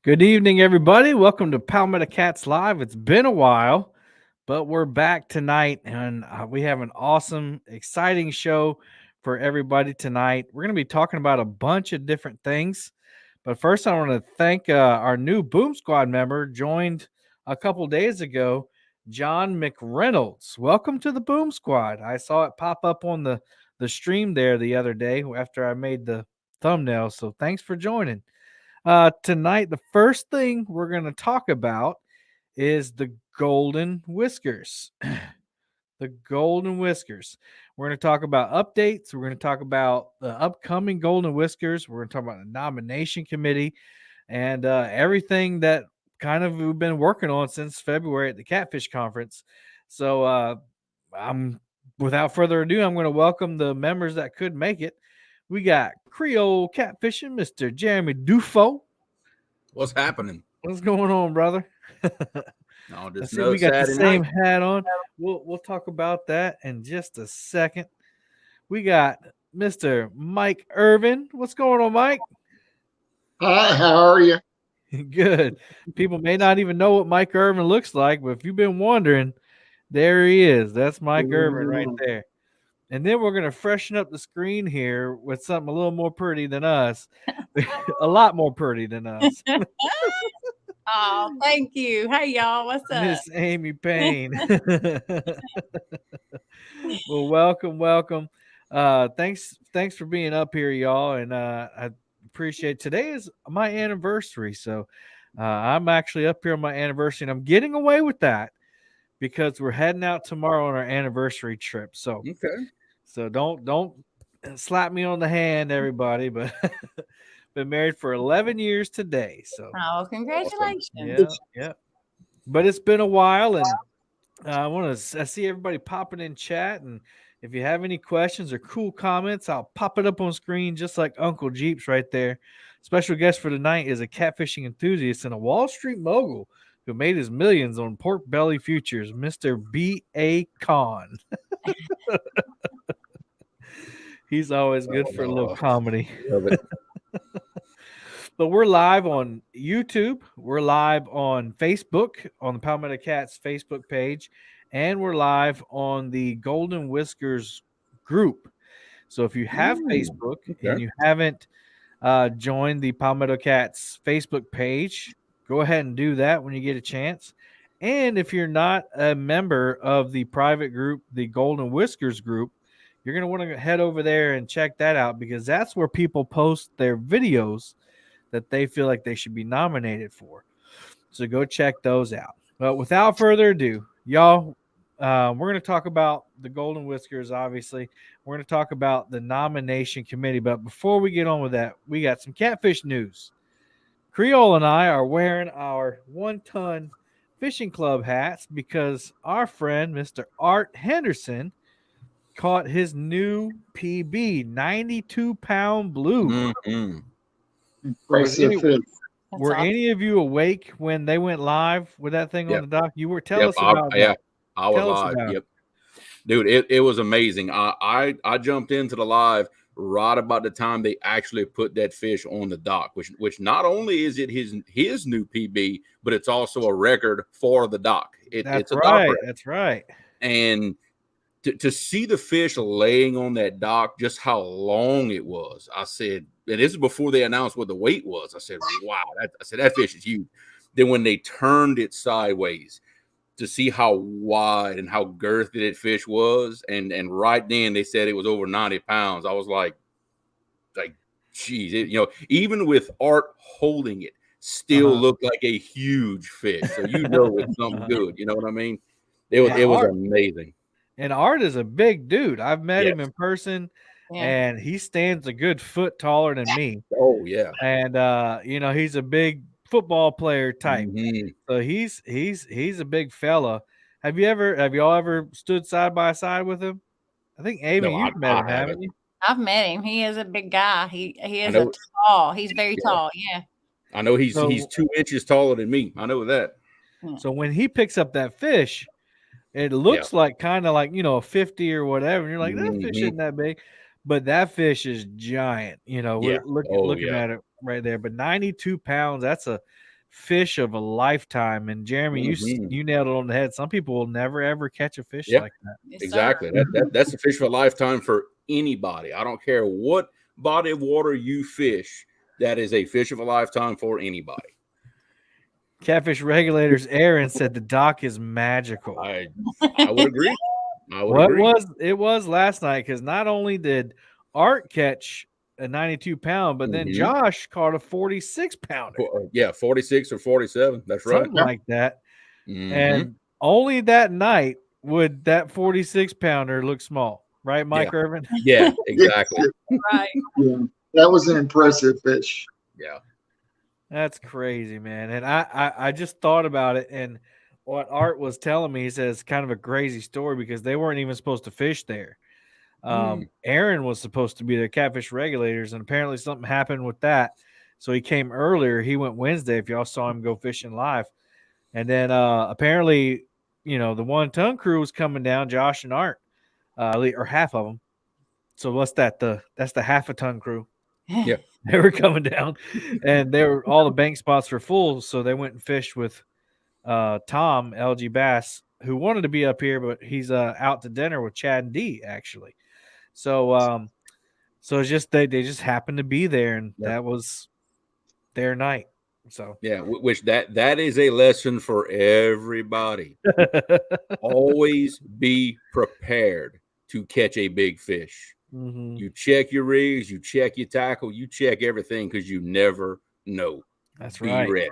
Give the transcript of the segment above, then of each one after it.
Good evening, everybody. Welcome to Palmetto Cats Live. It's been a while, but we're back tonight, and we have an awesome, exciting show for everybody tonight. We're going to be talking about a bunch of different things. But first, I want to thank our new Boom Squad member, joined a couple days ago, John McReynolds. Welcome to the Boom Squad. I saw it pop up on the stream there the other day after I made the thumbnail. So thanks for joining. Tonight, the first thing we're going to talk about is the Golden Whiskers. The Golden Whiskers. We're going to talk about updates. We're going to talk about the upcoming Golden Whiskers. We're going to talk about the nomination committee and everything that kind of we've been working on since February at the Catfish conference. So, I'm without further ado, I'm going to welcome the members that could make it. We got Creole Catfishing, Mr. Jeremy Dufo. What's happening? What's going on, brother? No, I just see no we got the Saturday same night. hat on. We'll talk about that in just a second. We got Mr. Mike Irvin. What's going on, Mike? Hi, how are you? Good. People may not even know what Mike Irvin looks like, but if you've been wondering, there he is. That's Mike Irvin right there. And then we're going to freshen up the screen here with something a little more pretty than us. A lot more pretty than us. Oh, thank you. Hey, y'all. What's up? Miss Amy Payne. Well, welcome. Thanks for being up here, y'all. And I appreciate today is my anniversary. So I'm actually up here on my anniversary, and I'm getting away with that because we're heading out tomorrow on our anniversary trip. So Okay. So don't slap me on the hand, everybody. But been married for 11 years today. So Oh, congratulations. yeah. But it's been a while, and I want to see everybody popping in chat. And if you have any questions or cool comments, I'll pop it up on screen just like Uncle Jeeps right there. Special guest for tonight is a catfishing enthusiast and a Wall Street mogul who made his millions on pork belly futures, Mr. B.A. Kahn. He's always good for a little comedy. Love it. But we're live on YouTube. We're live on Facebook, on the Palmetto Cats Facebook page, and we're live on the Golden Whiskers group. So if you have Facebook and you haven't joined the Palmetto Cats Facebook page, go ahead and do that when you get a chance. And if you're not a member of the private group, the Golden Whiskers group, you're going to want to head over there and check that out because that's where people post their videos that they feel like they should be nominated for. So go check those out. But without further ado, y'all, we're going to talk about the Golden Whiskers, obviously. We're going to talk about the nomination committee. But before we get on with that, we got some catfish news. Creole and I are wearing our 1-ton fishing club hats because our friend, Mr. Art Henderson, caught his new PB, 92-pound blue. Mm-hmm. Impressive fish. Were any of you awake when they went live with that thing on the dock? You were. Tell us about that. Yeah, I was Tell us live. about Yep, dude, it was amazing. I jumped into the live right about the time they actually put that fish on the dock, which not only is it his new PB, but it's also a record for the dock. It's a right. dock record. That's right. And to see the fish laying on that dock, just how long it was, I said, and this is before they announced what the weight was. I said, wow, that fish is huge. Then when they turned it sideways to see how wide and how girthy that fish was, and right then they said it was over 90 pounds. I was like, geez, even with Art holding it, still looked like a huge fish. So it's something good. You know what I mean? It was amazing. And Art is a big dude. I've met him in person, and he stands a good foot taller than me. Oh yeah. And he's a big football player type. Mm-hmm. So he's a big fella. Have y'all ever stood side by side with him? I think Amy, you've met him, haven't you? I've met him. He is a big guy. He is tall. He's very tall. Yeah. I know he's 2 inches taller than me. I know that. So when he picks up that fish, it looks like kind of like, a 50 or whatever. And you're like, that fish isn't that big. But that fish is giant. We're looking at it right there. But 92 pounds, that's fish of a lifetime. And Jeremy, you nailed it on the head. Some people will never ever catch a fish like that. Yes, Exactly. sir. That's a fish of a lifetime for anybody. I don't care what body of water you fish. That is a fish of a lifetime for anybody. Catfish Regulators Aaron said the dock is magical. I would agree. It was last night, because not only did Art catch a 92-pound, but then Josh caught a 46-pounder. Yeah, 46 or 47. That's right. Something like that. And only that night would that 46-pounder look small. Right, Mike Irvin? Yeah, exactly. Right. Yeah, that was an impressive fish. Yeah. That's crazy, man. And I just thought about it, and what Art was telling me, he says kind of a crazy story, because they weren't even supposed to fish there. Aaron was supposed to be the Catfish Regulators, and apparently something happened with that. So he came earlier. He went Wednesday, if y'all saw him go fishing live. And then apparently, the 1-ton crew was coming down, Josh and Art, or half of them. So what's that? That's the half-a-ton crew. Yeah. They were coming down, and all the bank spots were full, so they went and fished with Tom LG Bass, who wanted to be up here, but he's out to dinner with Chad and D, actually. So it's just they just happened to be there, and that was their night. So yeah, which that is a lesson for everybody. Always be prepared to catch a big fish. You check your rigs, you check your tackle, you check everything, because you never know. That's be right. Ready.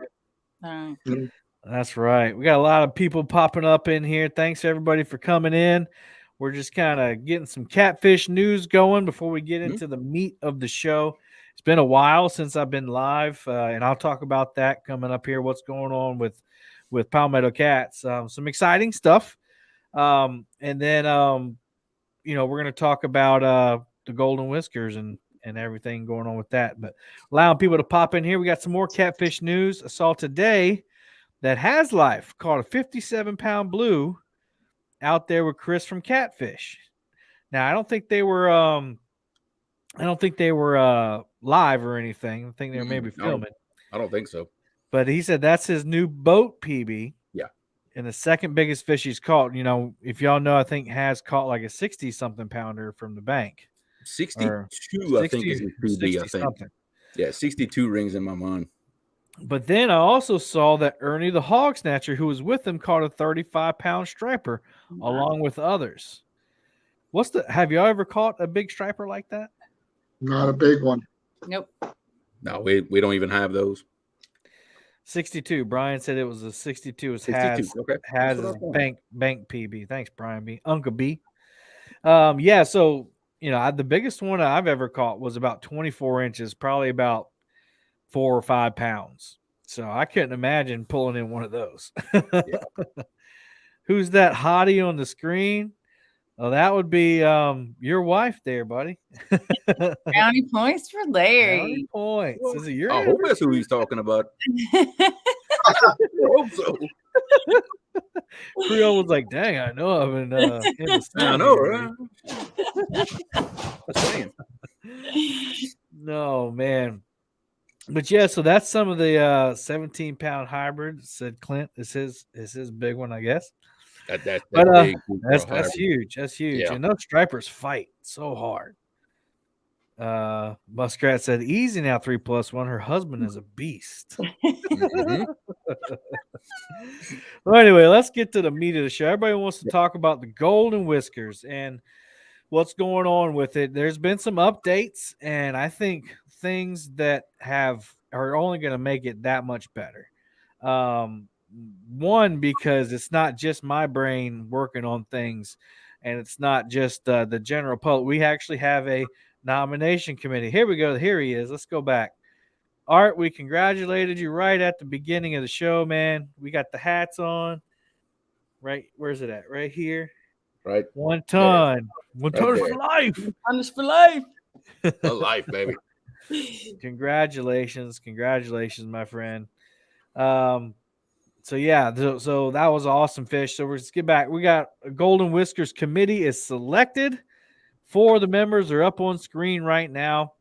That's right. We got a lot of people popping up in here. Thanks everybody for coming in. We're just kind of getting some catfish news going before we get into the meat of the show. It's been a while since I've been live, and I'll talk about that coming up here. What's going on with Palmetto Cats? Some exciting stuff, and then we're going to talk about the Golden Whiskers and everything going on with that. But allowing people to pop in here, we got some more catfish news. I saw today that Has Life caught a 57-pound blue out there with Chris from Catfish. Now, I don't think they were live or anything. I think they were maybe filming. I don't think so. But he said that's his new boat PB. Yeah. And the second biggest fish he's caught. If y'all know, I think Has caught like a 60-something pounder from the bank. 62, I think, is his PB, I think. Something. Yeah, 62 rings in my mind. But then I also saw that Ernie the Hog Snatcher, who was with him, caught a 35-pound striper along with others. Have y'all ever caught a big striper like that? Not a big one. Nope. No, we don't even have those. 62. Brian said it was a 62. It's 62. Okay. Has bank PB. Thanks, Brian B. Uncle B. Yeah, so the biggest one I've ever caught was about 24 inches, probably about 4 or 5 pounds. So I couldn't imagine pulling in one of those. Who's that hottie on the screen? Oh, that would be your wife there, buddy. Brownie points for Larry. Brownie points. Is it your I hope that's who he's talking about. I hope so. Creole was like, dang, I know I've been I know, right? Just saying. No, man. But yeah, so that's some of the 17-pound hybrid. Said Clint is his big one, I guess. That's huge. That's huge. Yeah. And those stripers fight so hard. Muskrat said, easy now, 3+1. Her husband is a beast. Well, anyway, let's get to the meat of the show. Everybody wants to talk about the Golden Whiskers and what's going on with it. There's been some updates, and I think things that are only going to make it that much better. One, because it's not just my brain working on things, and it's not just the general public. We actually have a nomination committee. Here we go. Here he is. Let's go back. Art, we congratulated you right at the beginning of the show, man. We got the hats on. Right, where's it at? Right here. Right. 1 ton. 1 ton for life. 1 ton for life. For life, baby. Congratulations, my friend. So yeah, so that was awesome fish. So let's get back. We got a Golden Whiskers committee is selected. 4 of the members are up on screen right now.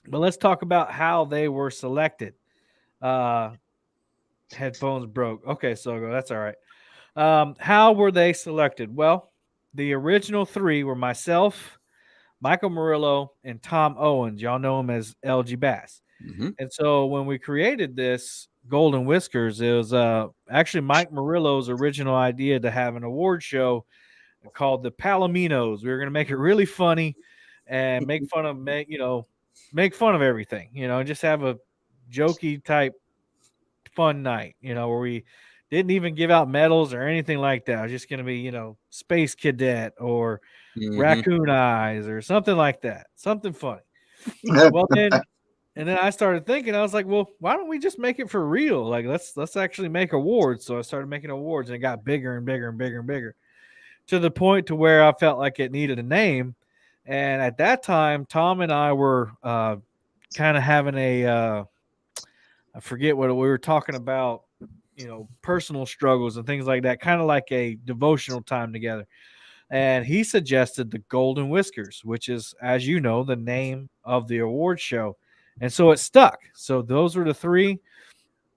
But let's talk about how they were selected. Headphones broke. Okay, so that's all right. How were they selected? Well, the original three were myself, Michael Murillo, and Tom Owens. Y'all know him as LG Bass. Mm-hmm. And so when we created this Golden Whiskers, it was actually Mike Murillo's original idea to have an award show called the Palominos. We were going to make it really funny and make fun of everything, and just have a jokey type fun night, where we didn't even give out medals or anything like that. It was just going to be, Space Cadet or Raccoon Eyes or something like that. Something funny. Well, then I started thinking, I was like, well, why don't we just make it for real? Like, let's actually make awards. So I started making awards, and it got bigger and bigger and bigger and bigger, to the point to where I felt like it needed a name. And at that time, Tom and I were kind of having I forget what we were talking about, personal struggles and things like that, kind of like a devotional time together. And he suggested the Golden Whiskers, which is, as you know, the name of the award show. And so it stuck. So those were the three.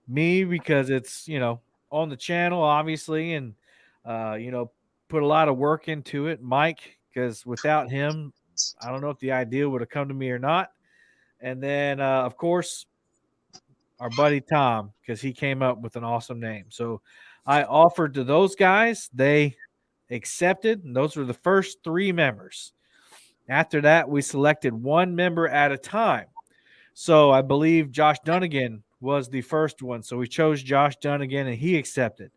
Me, because it's, on the channel, obviously, and, put a lot of work into it. Mike, because without him, I don't know if the idea would have come to me or not. And then, of course, our buddy Tom, because he came up with an awesome name. So I offered to those guys. They accepted, and those were the first three members. After that, we selected one member at a time. So I believe Josh Dunnigan was the first one. So we chose Josh Dunnigan, and he accepted.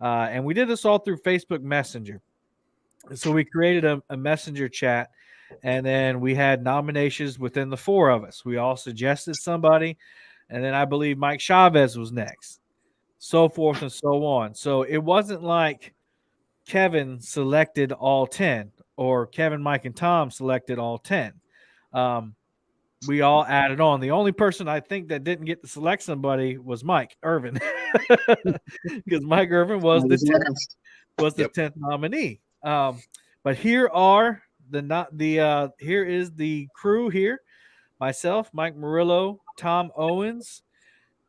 And we did this all through Facebook Messenger. So we created a messenger chat, and then we had nominations within the four of us. We all suggested somebody, and then I believe Mike Chavez was next, so forth and so on. So it wasn't like Kevin selected all 10, or Kevin, Mike, and Tom selected all 10. We all added on. The only person I think that didn't get to select somebody was Mike Irvin, because Mike Irvin was the 10th nominee. But here are here is the crew here: myself, Mike Murillo, Tom Owens,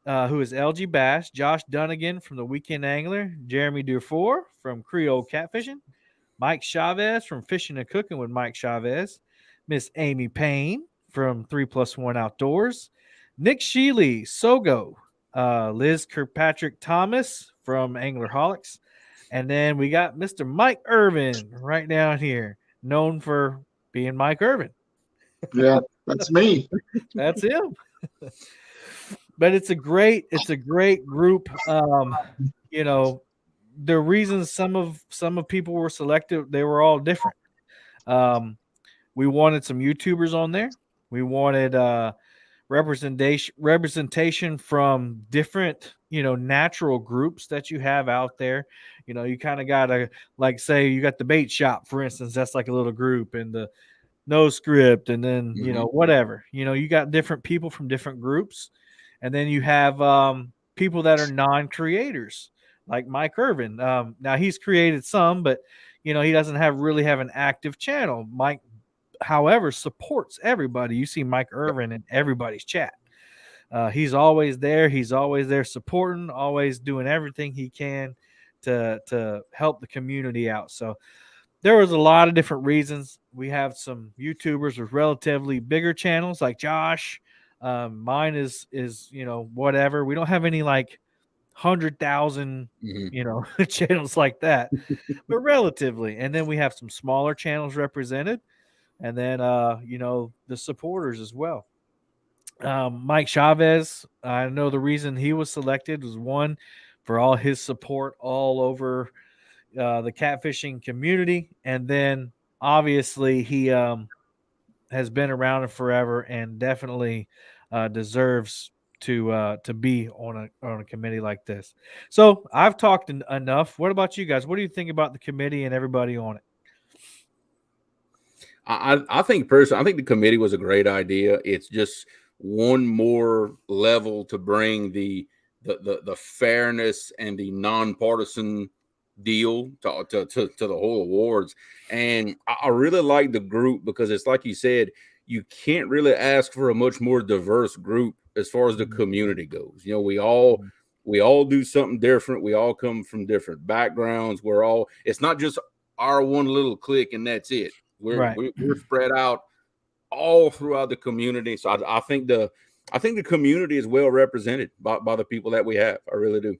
who is LG Bass, Josh Dunnigan from the Weekend Angler, Jeremy Dufour from Creole Catfishing, Mike Chavez from Fishing and Cooking with Mike Chavez, Miss Amy Payne from 3+1 Outdoors, Nick Sheely, Sogo, Liz Kirkpatrick Thomas from Anglerholics, and then we got Mr. Mike Irvin right down here, known for being Mike Irvin. Yeah, that's me. That's him. But it's a great group. The reasons some of people were selected, they were all different. We wanted some YouTubers on there. We wanted representation from different, natural groups that you have out there. You kind of gotta, like, say you got the bait shop, for instance, that's like a little group, and the no script, and then whatever. You got different people from different groups, and then you have people that are non-creators, like Mike Irvin. Now he's created some, but he doesn't really have an active channel. Mike, however, supports everybody. You see Mike Irvin in everybody's chat. He's always there. He's always there supporting, always doing everything he can to help the community out. So there was a lot of different reasons. We have some YouTubers with relatively bigger channels, like Josh. Mine is whatever. We don't have any like 100,000 channels like that, but relatively. And then we have some smaller channels represented, and then the supporters as well. Mike Chavez, I know the reason he was selected was, one, for all his support all over the catfishing community, and then obviously he has been around forever and definitely deserves to be on a committee like this. So I've talked enough. What about you guys? What do you think about the committee and everybody on it? I think personally, I think the committee was a great idea. It's just one more level to bring the fairness and the nonpartisan deal to the whole awards. And I really like the group, because it's like you said, you can't really ask for a much more diverse group as far as the community goes. We all We all do something different. We all come from different backgrounds. It's not just our one little clique and that's it. We're spread out all throughout the community. So I think the community is well represented by the people that we have. I really do.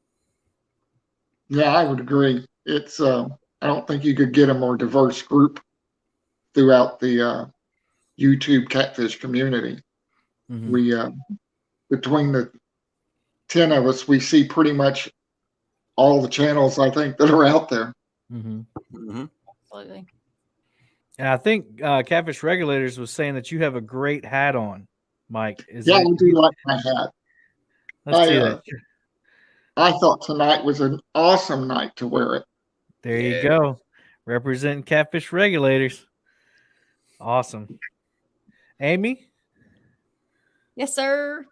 Yeah, I would agree. It's I don't think you could get a more diverse group throughout the YouTube catfish community. Mhm. We between the 10 of us, we see pretty much all the channels I think that are out there. Absolutely. And I think Catfish Regulators was saying that you have a great hat on, Mike. I do like my hat. Let's see that. I thought tonight was an awesome night to wear it. There you go. Representing Catfish Regulators. Awesome. Amy? Yes, sir.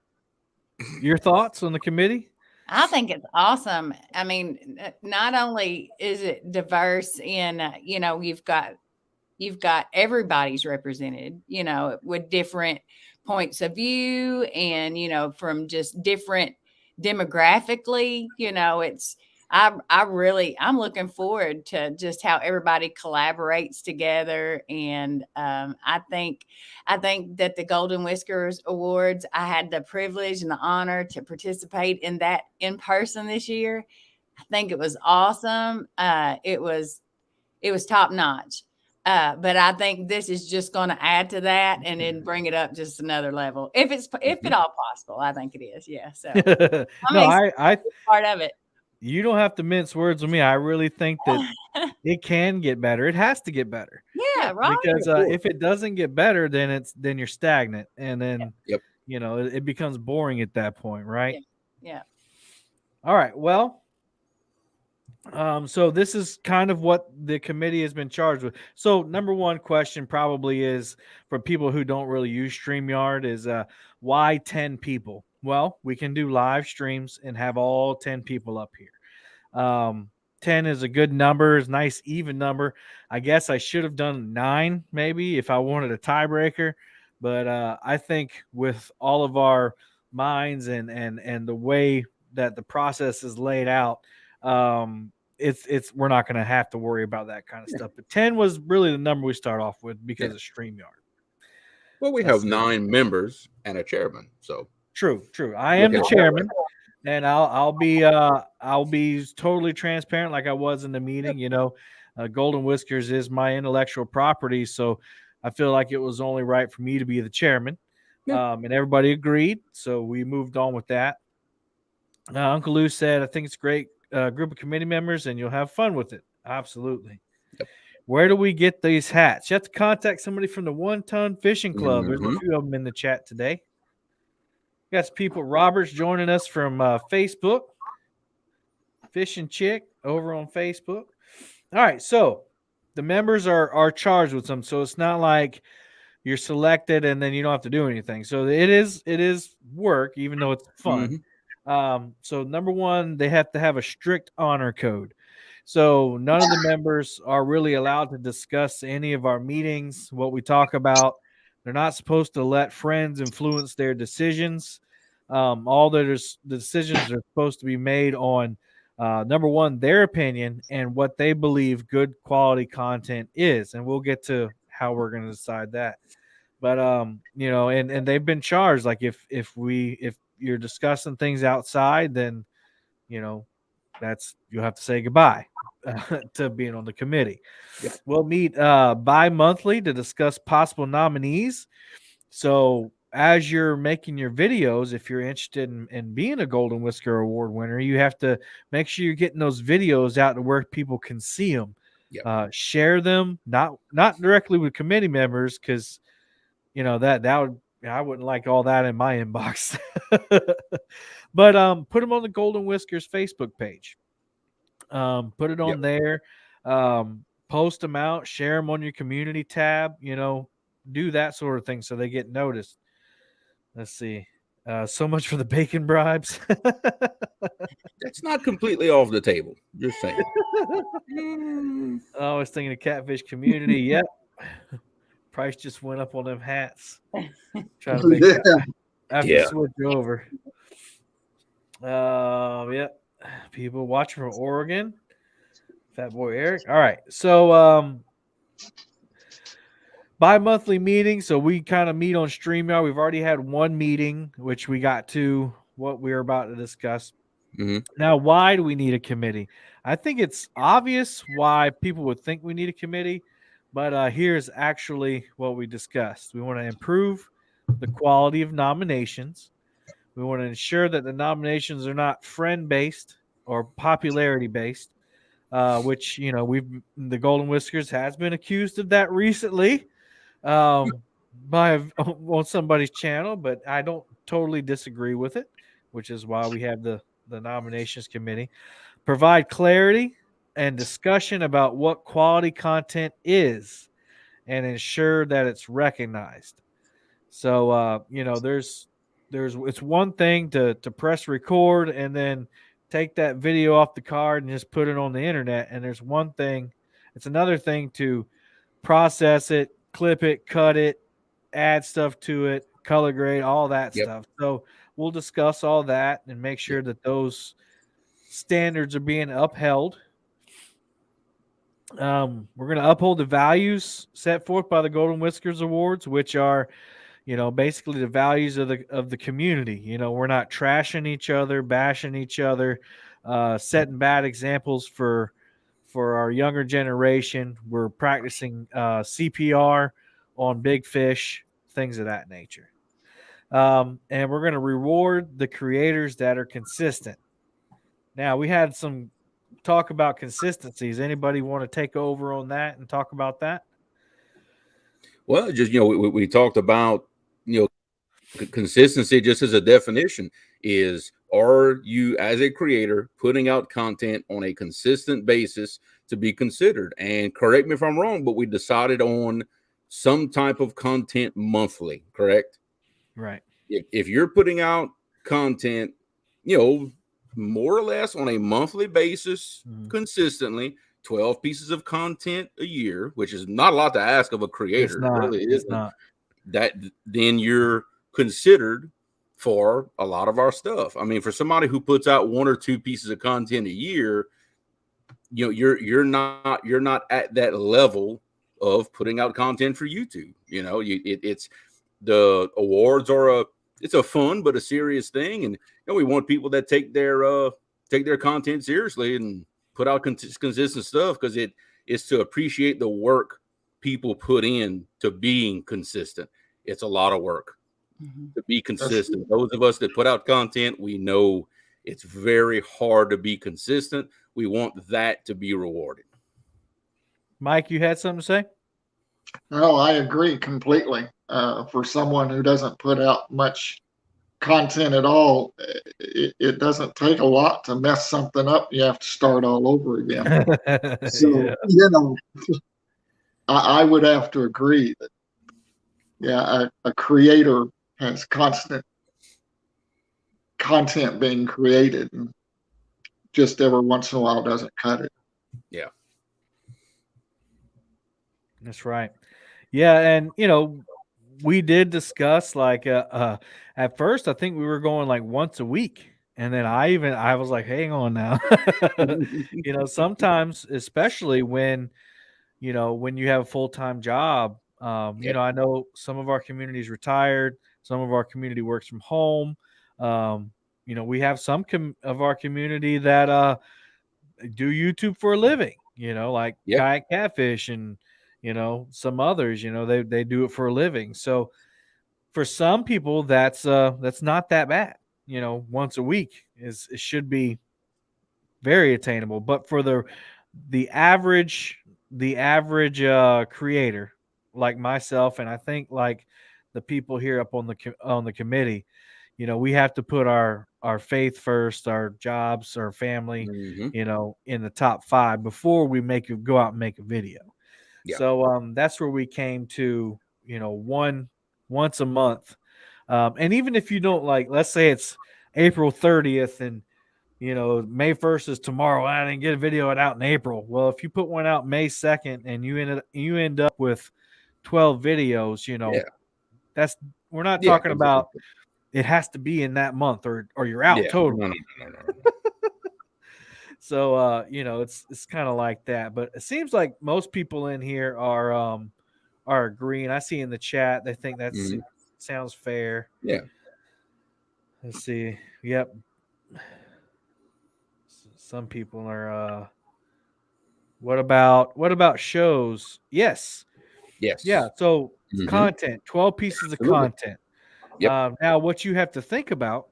Your thoughts on the committee? I think it's awesome. I mean, not only is it diverse in, you've got everybody's represented, with different points of view and, from just different demographically, I'm looking forward to just how everybody collaborates together. And I think that the Golden Whiskers Awards, I had the privilege and the honor to participate in that in person this year. I think it was awesome. It was top notch. But I think this is just going to add to that and then bring it up just another level. If at all possible, I think it is. Yeah. So I part of it. You don't have to mince words with me. I really think that it can get better. It has to get better. Yeah, right. Because if it doesn't get better, then you're stagnant, and then it becomes boring at that point, right? Yeah. All right. Well, so this is kind of what the committee has been charged with. So number one question probably is for people who don't really use StreamYard is why 10 people? Well, we can do live streams and have all 10 people up here. 10 is a good number, is a nice even number. I guess I should have done 9 maybe if I wanted a tiebreaker, but I think with all of our minds and the way that the process is laid out, we're not going to have to worry about that kind of stuff. But 10 was really the number we start off with because of StreamYard. Well, we have 9 members and a chairman, so true. I am the chairman, and I'll be totally transparent like I was in the meeting. Golden Whiskers is my intellectual property, so I feel like it was only right for me to be the chairman. And everybody agreed, so we moved on with that. Uncle Lou said, I think it's a great group of committee members, and you'll have fun with it. Absolutely. Yep. Where do we get these hats? You have to contact somebody from the 1 Ton Fishing Club. There's a few of them in the chat today. Got some people. Robert's joining us from Facebook. Fishing Chick over on Facebook. All right, so the members are charged with them, so it's not like you're selected and then you don't have to do anything. So it is work, even though it's fun. So number one, they have to have a strict honor code. So none of the members are really allowed to discuss any of our meetings, what we talk about. They're not supposed to let friends influence their decisions. All the decisions are supposed to be made on number one, their opinion and what they believe good quality content is. And we'll get to how we're going to decide that. But and they've been charged. Like if you're discussing things outside, then you'll have to say goodbye to being on the committee. Yep. We'll meet bi-monthly to discuss possible nominees. So as you're making your videos, if you're interested in being a Golden Whisker Award winner, you have to make sure you're getting those videos out to where people can see them. Yep. Share them, not directly with committee members, because that would, I wouldn't like all that in my inbox. But put them on the Golden Whiskers Facebook page. Put it on there. Post them out. Share them on your community tab. Do that sort of thing so they get noticed. Let's see. So much for the bacon bribes. That's not completely off the table. Just saying. I was thinking of catfish community. Yep. Price just went up on them hats. Trying to make I have to switch over. Yeah, people watching from Oregon. Fat boy Eric. All right, so bi-monthly meeting. So we kind of meet on StreamYard. We've already had one meeting, which we got to what we were about to discuss. Mm-hmm. Now, why do we need a committee? I think it's obvious why people would think we need a committee, but here's actually what we discussed. We want to improve the quality of nominations. We want to ensure that the nominations are not friend-based or popularity-based, which the Golden Whiskers has been accused of that recently by on somebody's channel, but I don't totally disagree with it, which is why we have the nominations committee. Provide clarity and discussion about what quality content is and ensure that it's recognized. So there's it's one thing to press record and then take that video off the card and just put it on the internet, and it's another thing to process it, clip it, cut it, add stuff to it, color grade, all that Yep. stuff. So we'll discuss all that and make sure Yep. that those standards are being upheld. We're going to uphold the values set forth by the Golden Whiskers Awards, which are, basically the values of the community. We're not trashing each other, bashing each other, setting bad examples for our younger generation. We're practicing CPR on big fish, things of that nature. And we're going to reward the creators that are consistent. Now, we had some talk about consistencies. Anybody want to take over on that and talk about that? Well, just we talked about consistency just as a definition is, are you as a creator putting out content on a consistent basis to be considered? And correct me if I'm wrong, but we decided on some type of content monthly, correct? Right. If you're putting out content, more or less on a monthly basis, consistently, 12 pieces of content a year, which is not a lot to ask of a creator. It's not. Really It's isn't. not. That then you're considered for a lot of our stuff. I mean, for somebody who puts out 1 or 2 pieces of content a year, you're not at that level of putting out content for YouTube. It's the awards are it's a fun but a serious thing, and we want people that take their content seriously and put out consistent stuff, because it's to appreciate the work people put in to being consistent. It's a lot of work to be consistent. Those of us that put out content, we know it's very hard to be consistent. We want that to be rewarded. Mike, you had something to say? No, I agree completely. For someone who doesn't put out much content at all, it doesn't take a lot to mess something up. You have to start all over again. So, I would have to agree that, a creator has constant content being created, and just every once in a while doesn't cut it. Yeah. That's right. Yeah, and we did discuss like at first I think we were going like once a week, and then I was like, hang on now. Sometimes, especially when when you have a full-time job, I know some of our community's retired, some of our community works from home. We have some of our community that do YouTube for a living, like Kayak Catfish and some others, they do it for a living. So for some people that's not that bad. Once a week it should be very attainable. But for the average creator like myself, and I think like the people here up on the committee, we have to put our faith first, our jobs, our family, in the top 5 before we go out and make a video. Yeah. So that's where we came to, once a month. And even if you don't, like, let's say it's April 30th and May 1st is tomorrow. I didn't get a video out in April. Well, if you put one out May 2nd and you end up with 12 videos, we're not talking about it has to be in that month or you're out Yeah. totally. No. So it's kind of like that. But it seems like most people in here are agreeing. I see in the chat they think that sounds fair. Yeah. Let's see. Yep. Some people are what about shows? Yes. Yes. Yeah. So Mhm. content, 12 pieces of Absolutely. content. Yep. Now what you have to think about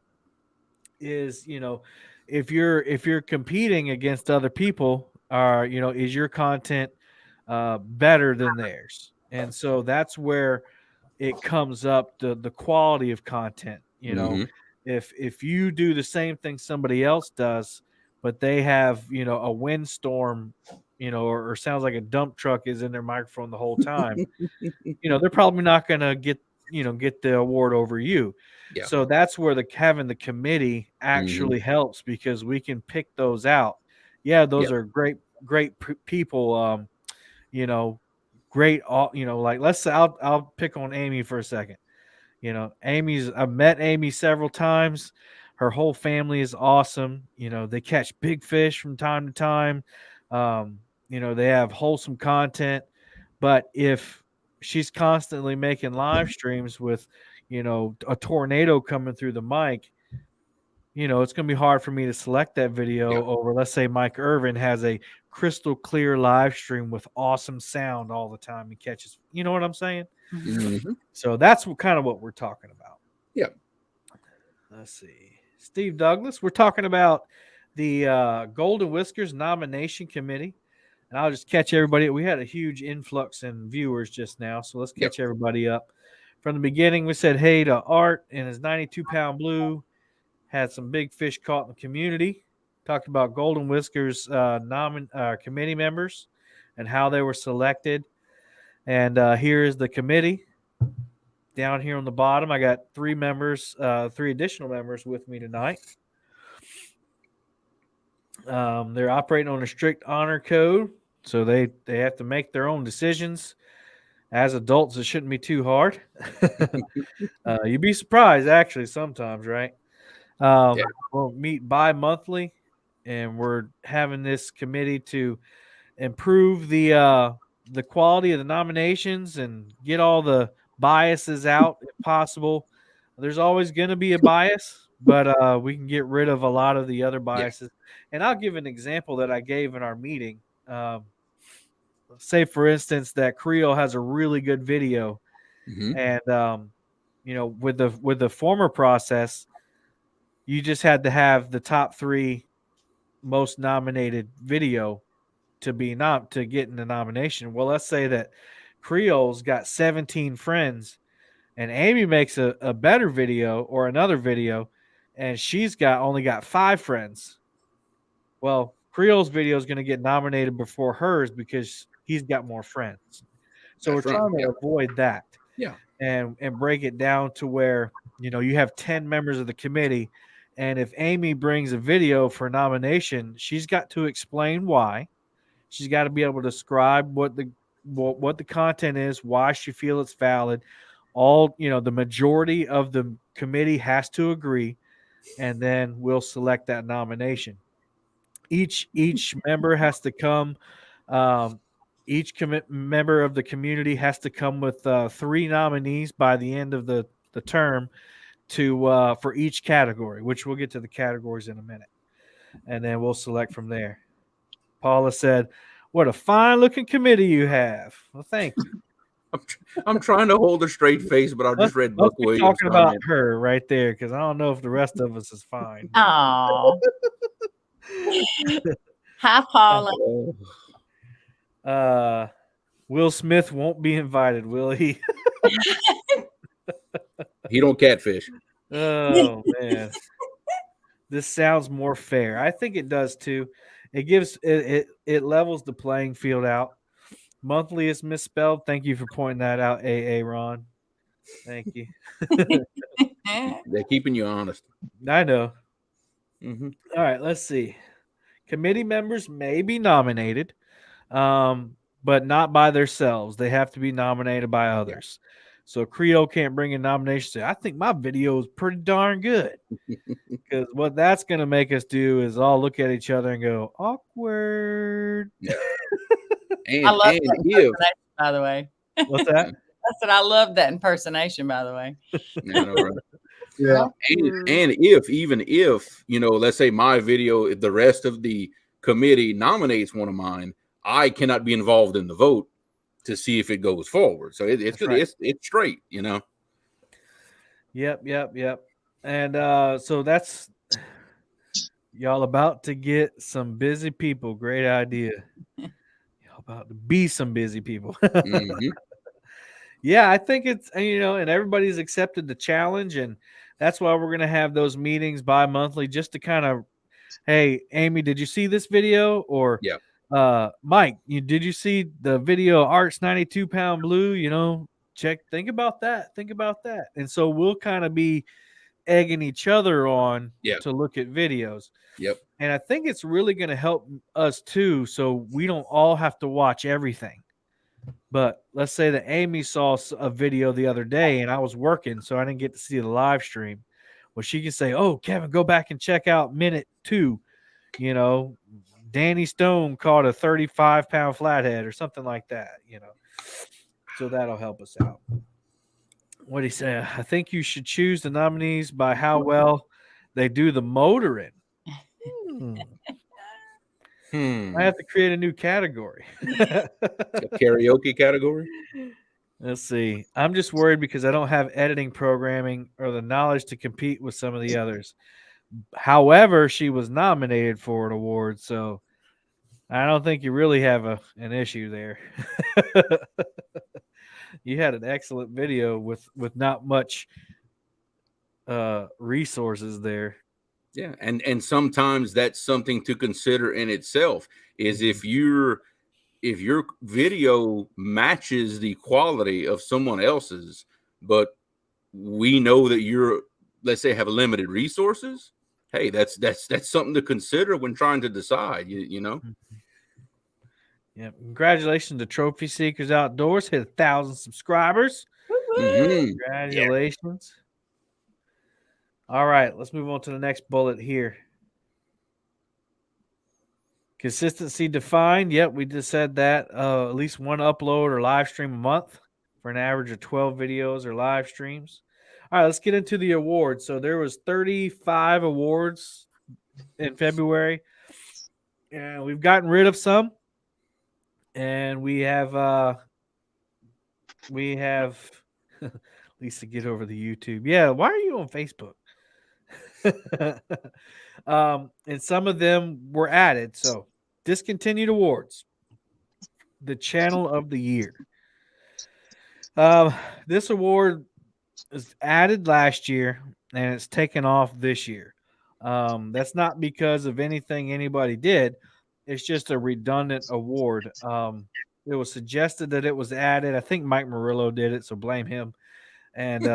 is, if you're competing against other people, is your content better than theirs? And so that's where it comes up, the quality of content. Mhm. If you do the same thing somebody else does, but they have a windstorm, or sounds like a dump truck is in their microphone the whole time, they're probably not going to get the award over you. Yeah. So that's where having the committee Mhm. actually helps, because we can pick those out. Yeah, those Yeah. are great people. Great. Like, let's say I'll pick on Amy for a second. I've met Amy several times. Her whole family is awesome. They catch big fish from time to time. They have wholesome content. But if she's constantly making live streams with, a tornado coming through the mic, it's going to be hard for me to select that video over, let's say, Mike Irvin has a crystal clear live stream with awesome sound all the time. He catches, you know what I'm saying? Mhm. So that's kind of what we're talking about. Yeah. Let's see. Steve Douglas, we're talking about the Golden Whiskers Nomination Committee. And I'll just catch everybody. We had a huge influx in viewers just now, so let's catch everybody up. From the beginning, we said hey to Art and his 92-pound blue. Had some big fish caught in the community. Talked about Golden Whiskers committee members and how they were selected. And here is the committee. Down here on the bottom, I got three additional members with me tonight. They're operating on a strict honor code, so they have to make their own decisions. As adults, it shouldn't be too hard. You'd be surprised, actually, sometimes, right? We'll meet bi-monthly, and we're having this committee to improve the quality of the nominations and get all the biases out if possible. There's always going to be a bias, but we can get rid of a lot of the other biases. And I'll give an example that I gave in our meeting. Say, for instance, that Creole has a really good video, and with the former process, you just had to have the top 3 most nominated video to get in the nomination. Well, let's say that Creole's got 17 friends, and Amy makes a better video or another video, and she's only got 5 friends. Well, Creole's video is going to get nominated before hers because he's got more friends. So we're trying to avoid that. Yeah. And break it down to where, you have 10 members of the committee, and if Amy brings a video for nomination, she's got to explain why. She's got to be able to describe what the content is, why she feels it's valid. The majority of the committee has to agree, and then we'll select that nomination. Each member has to come. Each member of the community has to come with 3 nominees by the end of the term for each category, which we'll get to the categories in a minute, and then we'll select from there. Paula said, "What a fine-looking committee you have." Well, thank you. I'm trying to hold a straight face, but I just read Buck Williams. Talking about her right there, because I don't know if the rest of us is fine. Oh. Hi, Paula. Will Smith won't be invited, will he? He don't catfish. Oh man, this sounds more fair. I think it does too. It gives it levels the playing field out. Monthly is misspelled. Thank you for pointing that out, AA Ron. Thank you. They're keeping you honest. I know. Mm-hmm. All right, let's see. Committee members may be nominated, but not by themselves. They have to be nominated by others. So Creole can't bring in nominations. Say, I think my video is pretty darn good. Because what that's going to make us do is all look at each other and go, awkward. Yeah. I love And that if impersonation, by the way. What's that? I said I love that impersonation, by the way. I know, right? Yeah. And if even if, you know, let's say my video, if the rest of the committee nominates one of mine, I cannot be involved in the vote to see if it goes forward. So it's good. Right. It's straight, you know. Yep. And so that's y'all about to get some busy people. Great idea. Y'all about to be some busy people. Mm-hmm. Yeah, I think it's, and everybody's accepted the challenge, and that's why we're going to have those meetings bi-monthly just to kind of, hey, Amy, did you see this video? Or Yeah. Mike, did you see the video Art's 92 Pound Blue? Think about that. And so we'll kind of be egging each other on to look at videos. Yep. And I think it's really going to help us too, so we don't all have to watch everything. But let's say that Amy saw a video the other day and I was working, so I didn't get to see the live stream. Well, she can say, oh, Kevin, go back and check out minute 2. Danny Stone caught a 35-pound flathead or something like that, So that'll help us out. What did he say? I think you should choose the nominees by how well they do the motoring. I have to create a new category. A karaoke category? Let's see. I'm just worried because I don't have editing programming or the knowledge to compete with some of the others. However, she was nominated for an award, so I don't think you really have an issue there. You had an excellent video with not much resources there. Yeah, and sometimes that's something to consider in itself. Is if your video matches the quality of someone else's, but we know that you're, let's say, have limited resources. Hey, that's something to consider when trying to decide. You know. Yeah, congratulations to Trophy Seekers Outdoors. Hit 1,000 subscribers. Mm-hmm. Congratulations. Yeah. All right, let's move on to the next bullet here. Consistency defined. Yep, we just said that. At least one upload or live stream a month for an average of 12 videos or live streams. All right, let's get into the awards. So there was 35 awards in February, and we've gotten rid of some. And we have Lisa, get over the YouTube. Yeah, why are you on Facebook? And some of them were added. So discontinued awards. The channel of the year. This award is added last year and it's taken off this year. That's not because of anything anybody did. It's just a redundant award. It was suggested that it was added. I think Mike Murillo did it, so blame him. And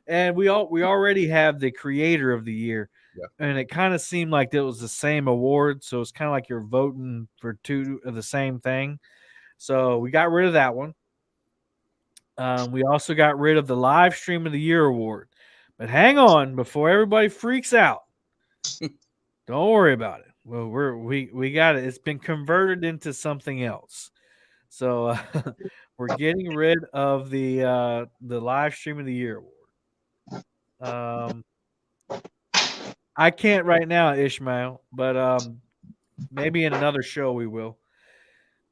and we already have the creator of the year. Yeah. And it kind of seemed like it was the same award, so it's kind of like you're voting for two of the same thing. So we got rid of that one. We also got rid of the live stream of the year award. But hang on, before everybody freaks out. Don't worry about it. Well, we got it. It's been converted into something else. So we're getting rid of the live stream of the year award. I can't right now, Ishmael, but maybe in another show we will.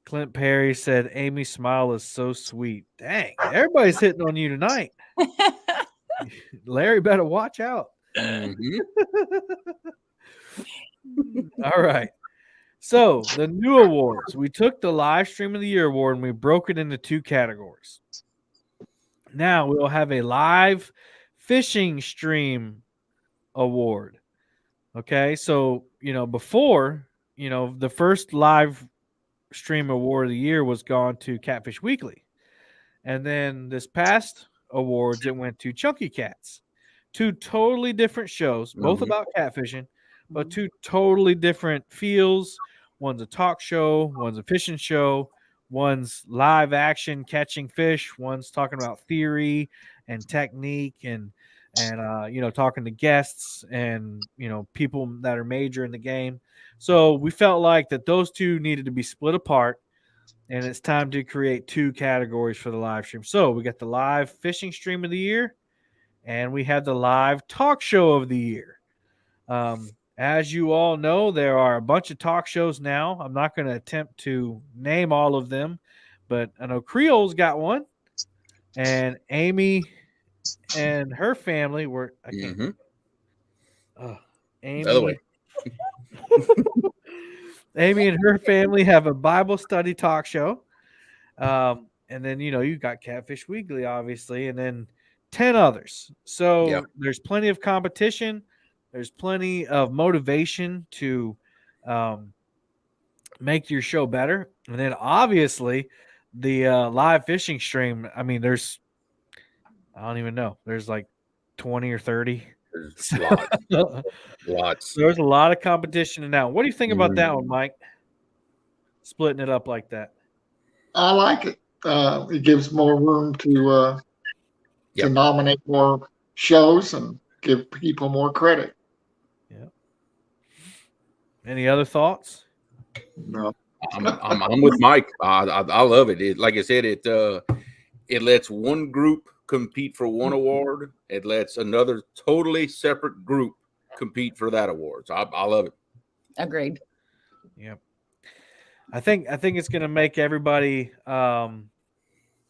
Clint Perry said Amy's smile is so sweet. Dang, everybody's hitting on you tonight. Larry better watch out. Mm-hmm. All right. So the new awards, we took the live stream of the year award and we broke it into 2 categories. Now we'll have a live fishing stream award. Okay. So, before, the first live stream award of the year was gone to Catfish Weekly. And then this past awards, it went to Chunky Cats. 2 totally different shows, both about catfishing, but 2 totally different feels. One's a talk show, one's a fishing show, One's live action catching fish. One's talking about theory and technique and talking to guests and people that are major in the game. So we felt like that those two needed to be split apart, and it's time to create two categories for the live stream. So we got the live fishing stream of the year, and we have the live talk show of the year. As you all know, there are a bunch of talk shows now. I'm not going to attempt to name all of them, but I know Creole's got one, and Amy and her family were. I can't. The other way. Amy and her family have a Bible study talk show. And then, you got Catfish Weekly, obviously, and then 10 others. So there's plenty of competition. There's plenty of motivation to make your show better. And then, obviously, the live fishing stream, I mean, I don't even know. There's like 20 or 30. There's lots. There's a lot of competition in that. What do you think about that one, Mike? Splitting it up like that. I like it. It gives more room to nominate more shows and give people more credit. Yeah. Any other thoughts? No. I'm with Mike. I love it. Like I said, it lets one group compete for one award. It lets another totally separate group compete for that award. So I love it. Agreed. Yep. I think it's going to make everybody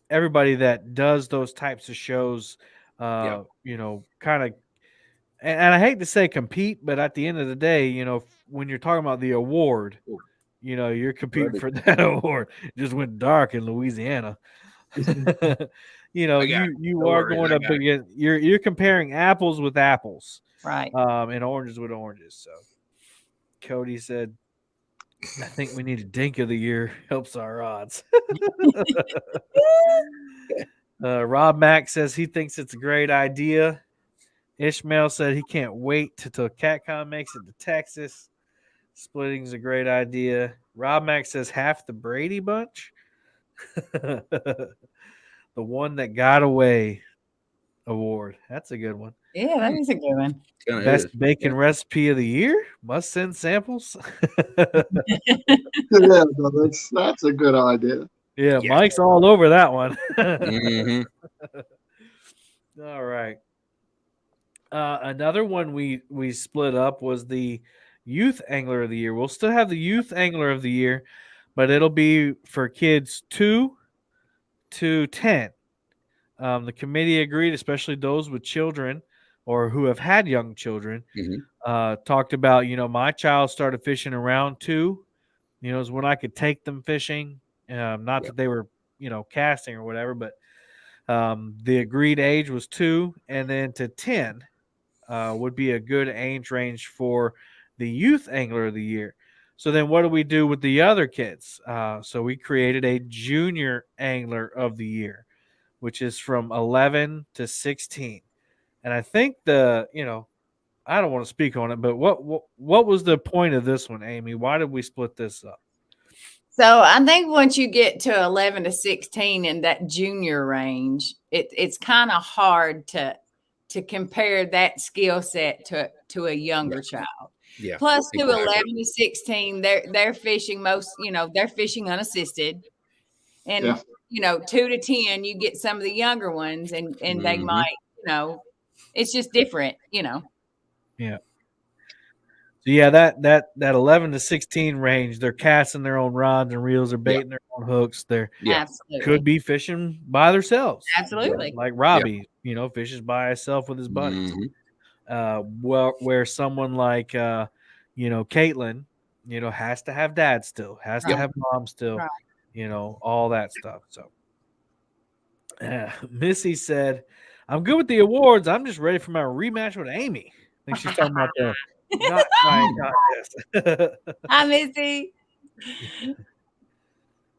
that does those types of shows, kind of. And I hate to say compete, but at the end of the day, when you're talking about the award, you're competing for that award. It just went dark in Louisiana. You are going up against. You're comparing apples with apples, right? And oranges with oranges. So, Cody said, "I think we need a dink of the year. Helps our odds." Rob Mack says he thinks it's a great idea. Ishmael said he can't wait till CatCon makes it to Texas. Splitting's a great idea. Rob Mack says half the Brady Bunch. The one that got away award. That's a good one. Yeah, that is a good one. Best bacon recipe of the year. Must send samples. Yeah, that's a good idea. Yeah, Mike's all over that one. All right. Another one we split up was the Youth Angler of the Year. We'll still have the Youth Angler of the Year, but it'll be for kids 2 to 10. The committee agreed, especially those with children or who have had young children, talked about, my child started fishing around 2, is when I could take them fishing. Not that they were, casting or whatever, but the agreed age was 2, and then to 10 would be a good age range for the Youth Angler of the Year. So then what do we do with the other kids? So we created a Junior Angler of the Year, which is from 11 to 16. And I think I don't want to speak on it, but what was the point of this one, Amy? Why did we split this up? So I think once you get to 11 to 16 in that junior range, it's kind of hard to compare that skill set to a younger child. Yeah. Plus, to 11 to 16, they're fishing they're fishing unassisted, and 2 to 10, you get some of the younger ones, and they might it's just different, Yeah. So yeah, that 11 to 16 range, they're casting their own rods and reels, they're baiting their own hooks. They're could be fishing by themselves. Absolutely. Like Robbie, fishes by himself with his buddies. Where someone like Caitlin, has to have dad still, has to have mom still, all that stuff. So Missy said, "I'm good with the awards. I'm just ready for my rematch with Amy." I think she's talking about the not trying contest. Hi, Missy.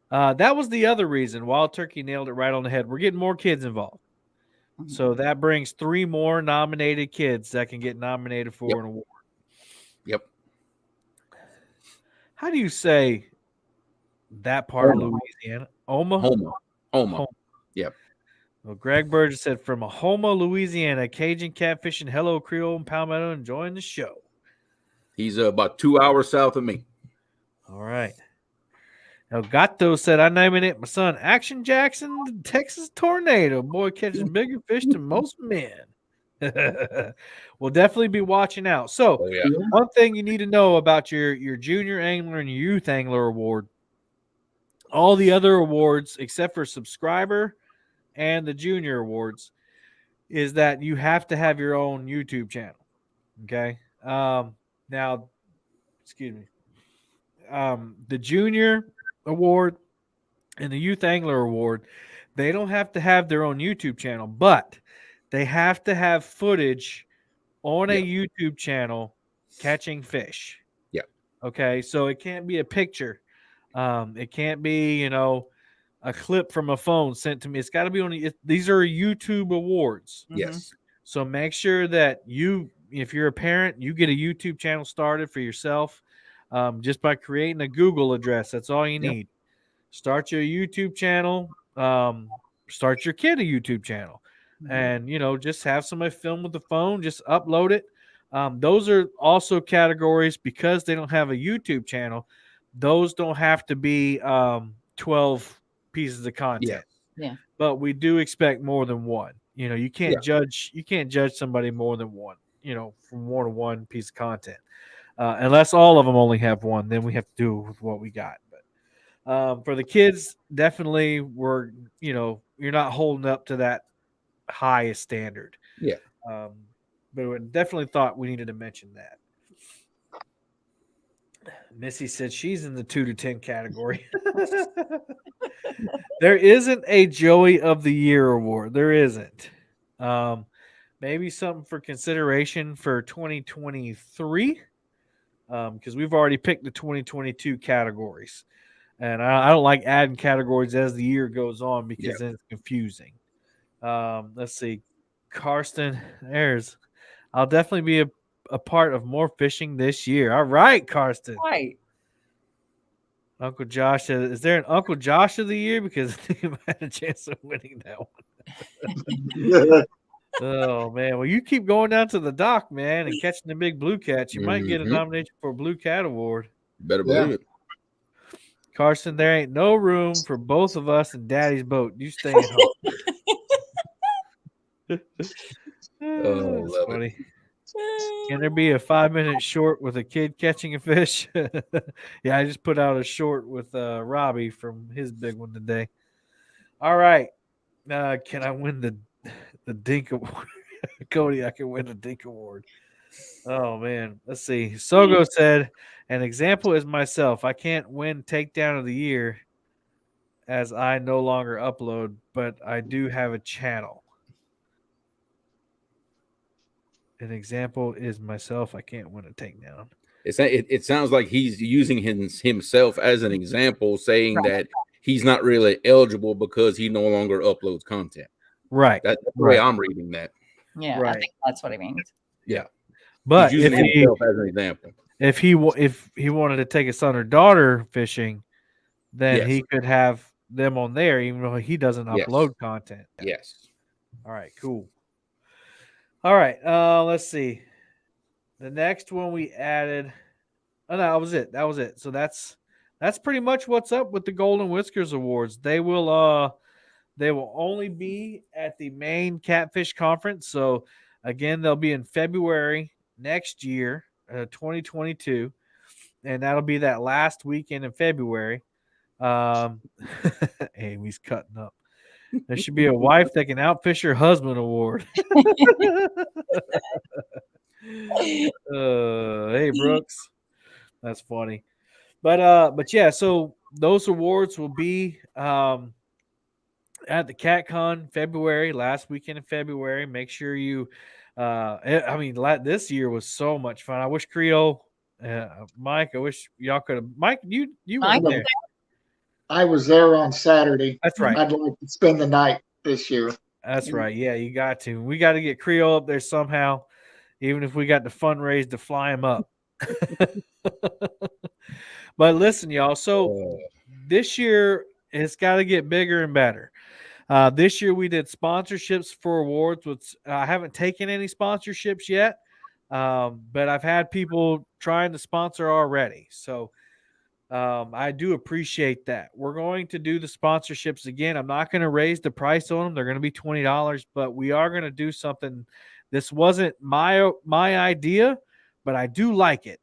That was the other reason. Wild Turkey nailed it right on the head. We're getting more kids involved. So that brings 3 more nominated kids that can get nominated for an award. Yep. How do you say That part of Houma. Louisiana. Oma? Homa. Homa. Yep. Well, Greg Burgess said from Houma, Louisiana, Cajun Catfish and Hello Creole and Palmetto enjoying the show. He's about 2 hours south of me. All right. El Gato said, I naming it my son Action Jackson, the Texas Tornado. Boy catches bigger fish than most men. We'll definitely be watching out. So, Oh, yeah. one thing you need to know about your junior angler and your youth angler award, all the other awards except for subscriber and the junior awards, is that you have to have your own YouTube channel. Okay. Now, excuse me. The junior award and the youth angler award, they don't have to have their own YouTube channel, but they have to have footage on a YouTube channel catching fish. Yeah. Okay. So it can't be a picture. It can't be, a clip from a phone sent to me. It's got to be on. These are YouTube awards. Yes. So make sure that if you're a parent, you get a YouTube channel started for yourself, just by creating a Google address. That's all you need. Start your YouTube channel. Start your kid a YouTube channel, and just have somebody film with the phone. Just upload it. Those are also categories because they don't have a YouTube channel. Those don't have to be 12 pieces of content. Yeah. But we do expect more than one. You can't judge. You can't judge somebody more than one. From more than one piece of content, unless all of them only have one. Then we have to do with what we got. But for the kids, definitely, you're not holding up to that highest standard. Yeah. But we definitely thought we needed to mention that. Missy said she's in the 2 to 10 category. There isn't a Joey of the Year award. There isn't. Maybe something for consideration for 2023, because we've already picked the 2022 categories. And I don't like adding categories as the year goes on because then it's confusing. Let's see. Karsten, I'll definitely be a part of more fishing this year. All right, Karsten. Right. Uncle Josh said, is there an Uncle Josh of the year? Because I think he might have a chance of winning that one. Oh, man. Well, you keep going down to the dock, man, and catching the big blue cats. You might get a nomination for a Blue Cat Award. Better believe it. Carson, there ain't no room for both of us in Daddy's boat. You stay at home. That's funny. Can there be a 5-minute short with a kid catching a fish? Yeah, I just put out a short with Robbie from his big one today. All right. Can I win the Dink Award? Cody, I can win the Dink Award. Oh, man. Let's see. Sogo said, an example is myself. I can't win Takedown of the Year as I no longer upload, but I do have a channel. An example is myself. I can't win a takedown. It sounds like he's using himself as an example, saying that he's not really eligible because he no longer uploads content. Right. That's the way I'm reading that. Yeah, I think that's what he means. Yeah. But he's using himself as an example. If he wanted to take his son or daughter fishing, then he could have them on there, even though he doesn't upload content. Yes. All right, cool. All right, let's see. The next one we added. Oh, no, that was it. That was it. So that's pretty much what's up with the Golden Whiskers Awards. They will only be at the main Catfish Conference. So again, they'll be in February next year, 2022, and that'll be that last weekend in February. Amy's cutting up. There should be a wife that can outfish her husband award. Hey, Brooks. That's funny. But yeah, so those awards will be at the CatCon February, last weekend in February. Make sure you this year was so much fun. I wish Creole, Mike, I wish y'all could have. Mike, you were there. I was there on Saturday. That's right. I'd like to spend the night this year. That's right. Yeah, you got to. We got to get Creole up there somehow, even if we got to fundraise to fly him up. But listen, y'all. So this year it's got to get bigger and better. This year we did sponsorships for awards, which I haven't taken any sponsorships yet, but I've had people trying to sponsor already. So I do appreciate that. We're going to do the sponsorships again. I'm not going to raise the price on them. They're going to be $20, but we are going to do something. This wasn't my idea, but I do like it.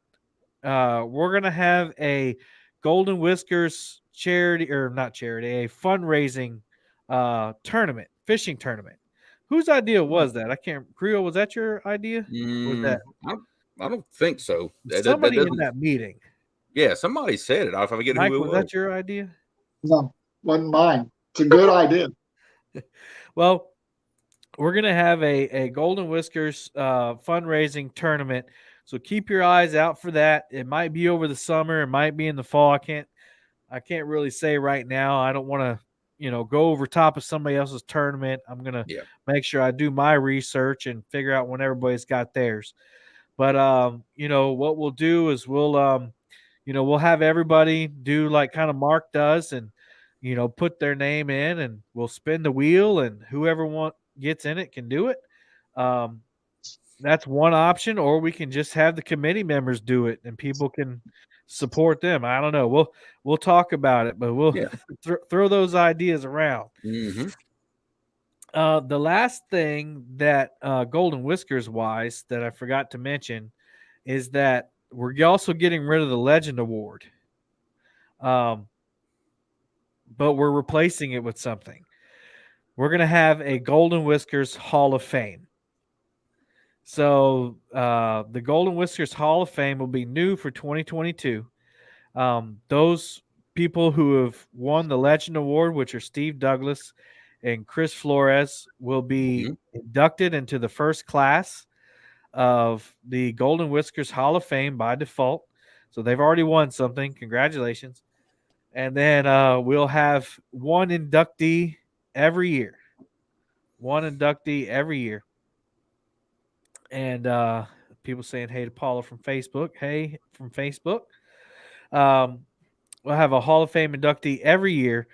We're going to have a Golden Whiskers charity, or not charity, a fundraising tournament, fishing tournament. Whose idea was that? I can't. Creole, was that your idea? Was that I don't think so. somebody in that meeting? Yeah, somebody said it. I forget Mike, who it was that your idea? No, wasn't mine. It's a good idea. Well, we're going to have a Golden Whiskers fundraising tournament. So keep your eyes out for that. It might be over the summer. It might be in the fall. I can't really say right now. I don't want to, go over top of somebody else's tournament. I'm going to make sure I do my research and figure out when everybody's got theirs. But, what we'll do is we'll have everybody do like kind of Mark does and, put their name in and we'll spin the wheel and whoever gets in it can do it. That's one option, or we can just have the committee members do it and people can support them. I don't know. We'll talk about it, but we'll throw those ideas around. Mm-hmm. The last thing that Golden Whiskers wise that I forgot to mention is that we're also getting rid of the Legend Award. But we're replacing it with something. We're going to have a Golden Whiskers Hall of Fame. So the Golden Whiskers Hall of Fame will be new for 2022. Those people who have won the Legend Award, which are Steve Douglas and Chris Flores, will be inducted into the first class of the Golden Whiskers Hall of Fame by default. So they've already won something. Congratulations. And then we'll have one inductee every year. And people saying hey to Paula from Facebook. Hey from Facebook. We'll have a Hall of Fame inductee every year.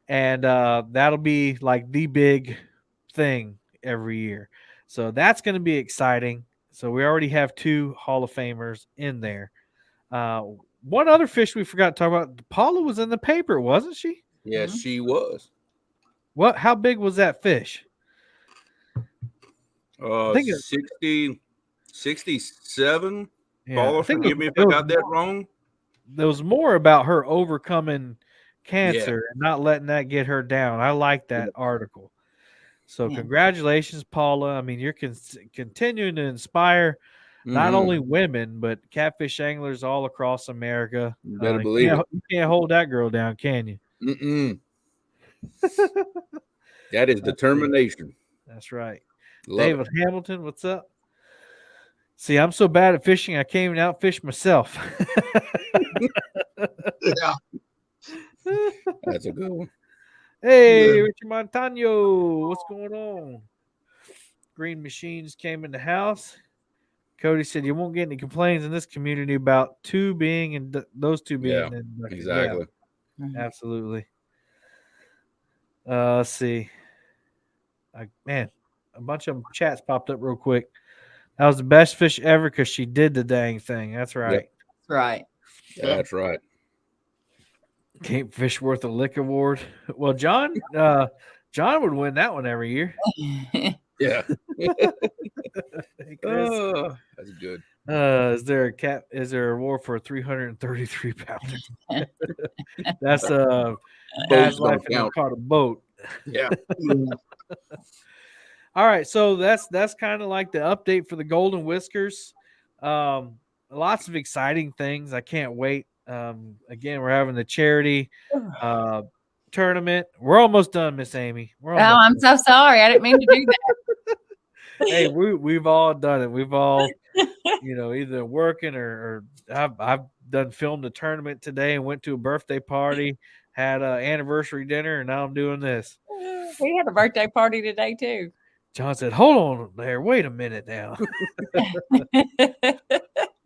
And that'll be like the big thing every year. So that's going to be exciting. So we already have 2 Hall of Famers in there. One other fish we forgot to talk about. Paula was in the paper, wasn't she? Yes, she was. How big was that fish? I think 67. Yeah, Paula, forgive me if I got that wrong. There was more about her overcoming cancer and not letting that get her down. I like that article. So congratulations, Paula. I mean, you're continuing to inspire not only women, but catfish anglers all across America. You better believe it. You can't hold that girl down, can you? Mm-mm. That is determination. That's right. Love David Hamilton, what's up? See, I'm so bad at fishing, I can't even outfish myself. Yeah. That's a good one. Hey, Richard Montano, what's going on? Green Machines came in the house. Cody said you won't get any complaints in this community about those two being inducted. Exactly. Yeah, absolutely. Let's see. Man, a bunch of chats popped up real quick. That was the best fish ever because she did the dang thing. That's right. Yep. Right. That's right. Cape Fish Worth a Lick Award. Well, John would win that one every year. Yeah. That's good. Is there an award for a 333 pounder? That's Dad's life and caught a boat. Yeah. All right, so that's kind of like the update for the Golden Whiskers. Lots of exciting things. I can't wait. Again, we're having the charity tournament. We're almost done, Miss Amy. I'm so sorry. I didn't mean to do that. Hey, we've all done it. We've all, either working or I've done filmed a tournament today and went to a birthday party, had an anniversary dinner, and now I'm doing this. We had a birthday party today too. John said, "Hold on there, wait a minute now."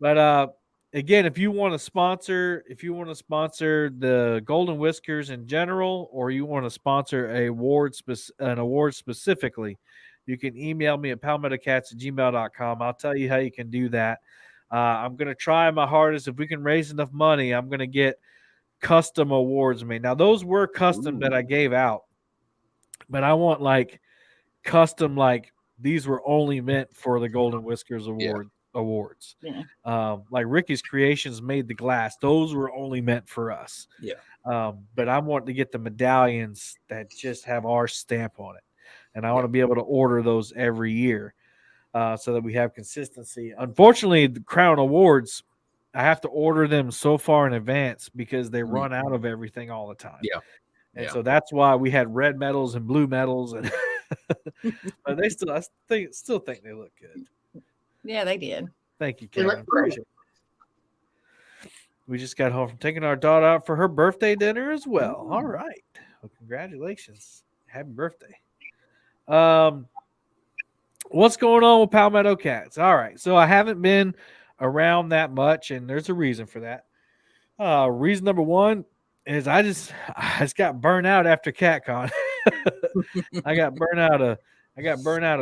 But again, if you want to sponsor the Golden Whiskers in general, or you want to sponsor an award specifically, you can email me at palmettocats@gmail.com. I'll tell you how you can do that. I'm going to try my hardest. If we can raise enough money, I'm going to get custom awards made. Now, those were custom that I gave out, but I want like custom, like these were only meant for the Golden Whiskers awards. Yeah. Like Ricky's Creations made the glass; those were only meant for us. Yeah. But I want to get the medallions that just have our stamp on it, and I want to be able to order those every year, so that we have consistency. Unfortunately, the Crown Awards, I have to order them so far in advance because they run out of everything all the time. Yeah. And so that's why we had red medals and blue medals, and but they still think they look good. Yeah, they did. Thank you, Kevin. Appreciate it. We just got home from taking our daughter out for her birthday dinner as well. All right. Well, congratulations. Happy birthday. What's going on with Palmetto Cats? All right. So I haven't been around that much, and there's a reason for that. Reason number one is I just got burnt out after CatCon. I got burnt out of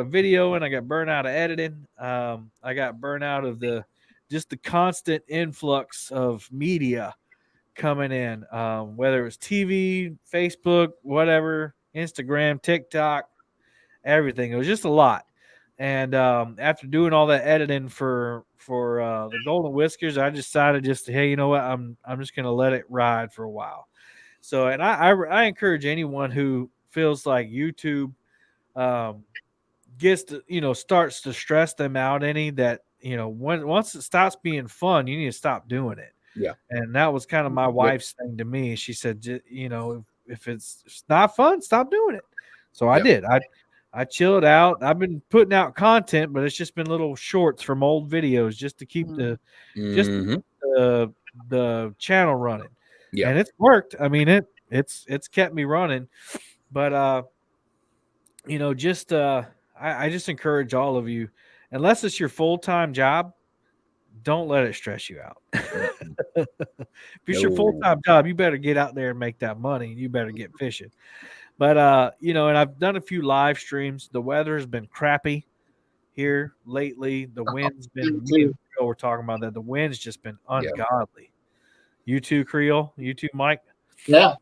video, and I got burnt out of editing. I got burnt out of the constant influx of media coming in, whether it was TV, Facebook, whatever, Instagram, TikTok, everything. It was just a lot. And after doing all that editing for the Golden Whiskers, I decided hey, you know what? I'm just gonna let it ride for a while. So, and I encourage anyone who feels like YouTube gets to, starts to stress them out that, once it stops being fun, you need to stop doing it. Yeah. And that was kind of my wife's thing to me. She said, if it's not fun, stop doing it. So I did. I chilled out. I've been putting out content, but it's just been little shorts from old videos just to keep the channel running. Yeah. And it's worked. I mean, it's kept me running. But I just encourage all of you, unless it's your full-time job, don't let it stress you out. If it's your full-time job, you better get out there and make that money, and you better get fishing. But and I've done a few live streams. The weather has been crappy here lately. The wind's been we're talking about that. The wind's just been ungodly. You too, Creole? You too, Mike? Yeah.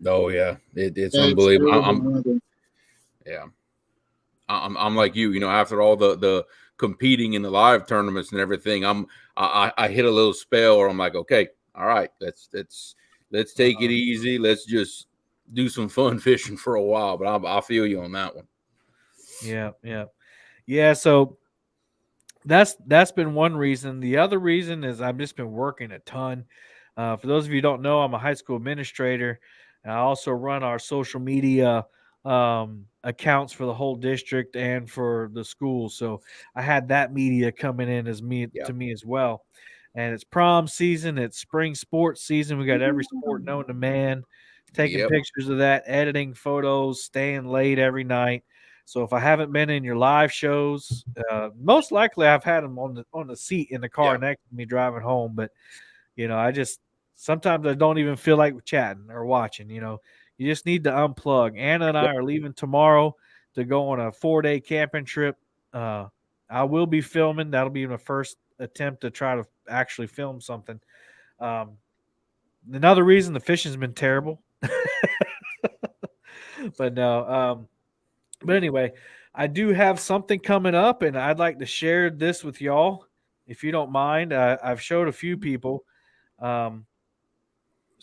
Oh yeah. It's unbelievable. I'm like you, after all the competing in the live tournaments and everything, I hit a little spell where I'm like, okay, all right, let's take it easy. Let's just do some fun fishing for a while. But I feel you on that one. Yeah. So that's been one reason. The other reason is I've just been working a ton. For those of you who don't know, I'm a high school administrator. I also run our social media accounts for the whole district and for the school. So I had that media coming in to me as well. And it's prom season, it's spring sports season. We got every sport known to man, taking pictures of that, editing photos, staying late every night. So if I haven't been in your live shows, most likely I've had them on the seat in the car next to me driving home. But sometimes I don't even feel like chatting or watching. You just need to unplug. Anna and I are leaving tomorrow to go on a 4-day camping trip. I will be filming. That'll be my first attempt to try to actually film something. Another reason, the fishing's been terrible. But no. But anyway, I do have something coming up, and I'd like to share this with y'all, if you don't mind. I've showed a few people.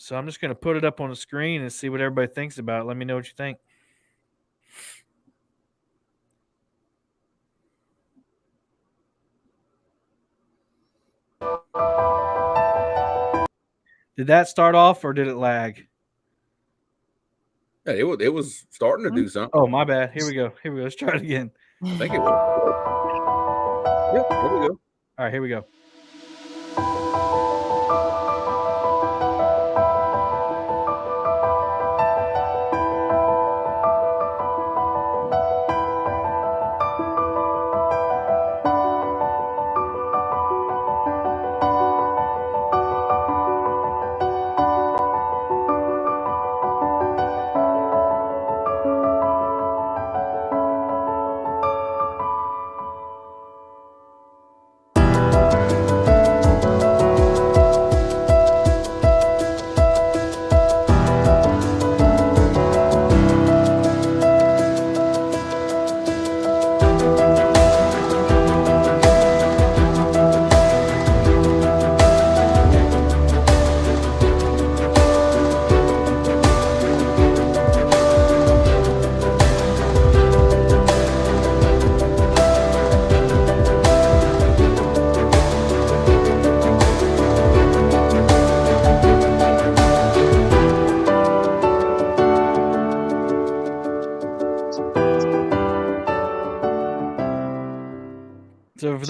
So I'm just going to put it up on the screen and see what everybody thinks about it. Let me know what you think. Did that start off or did it lag? Yeah, it was starting to do something. Oh, my bad. Here we go. Let's try it again. I think it was. Yep, there we go. All right, here we go.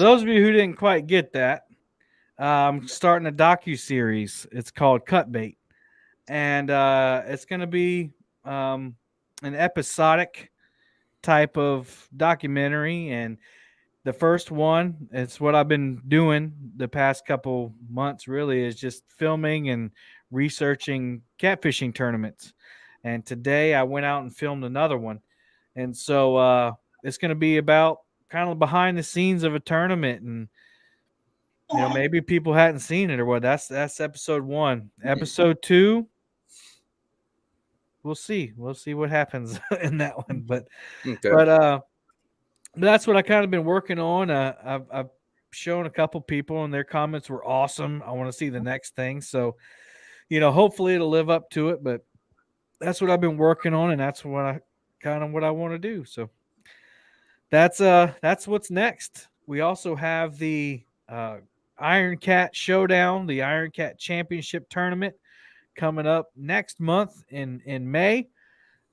those of you who didn't quite get that, I'm starting a docu-series. It's called Cut Bait. And it's going to be an episodic type of documentary. And the first one, it's what I've been doing the past couple months, really, is just filming and researching catfishing tournaments. And today I went out and filmed another one. And so it's going to be about kind of behind the scenes of a tournament, and maybe people hadn't seen it or what. That's episode 1. Episode 2, we'll see what happens in that one. But that's what I kind of been working on. I've shown a couple people and their comments were awesome. I want to see the next thing, so hopefully it'll live up to it. But that's what I've been working on, and that's what I want to do. So that's what's next. We also have the Iron Cat Showdown, the Iron Cat Championship Tournament, coming up next month in May.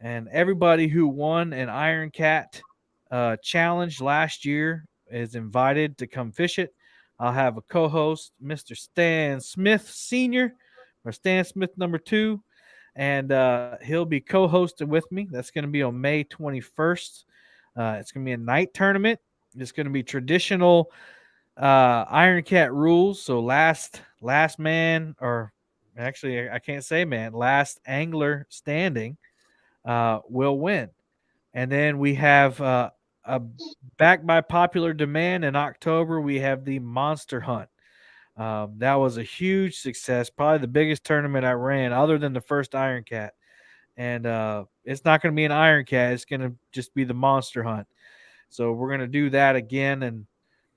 And everybody who won an Iron Cat challenge last year is invited to come fish it. I'll have a co-host, Mr. Stan Smith Sr., or Stan Smith number 2, and he'll be co-hosting with me. That's going to be on May 21st. It's going to be a night tournament. It's going to be traditional Iron Cat rules. So last man, or actually I can't say man, last angler standing will win. And then we have back by popular demand in October, we have the Monster Hunt. That was a huge success, probably the biggest tournament I ran other than the first Iron Cat. And it's not going to be an Iron Cat. It's going to just be the Monster Hunt. So we're going to do that again. And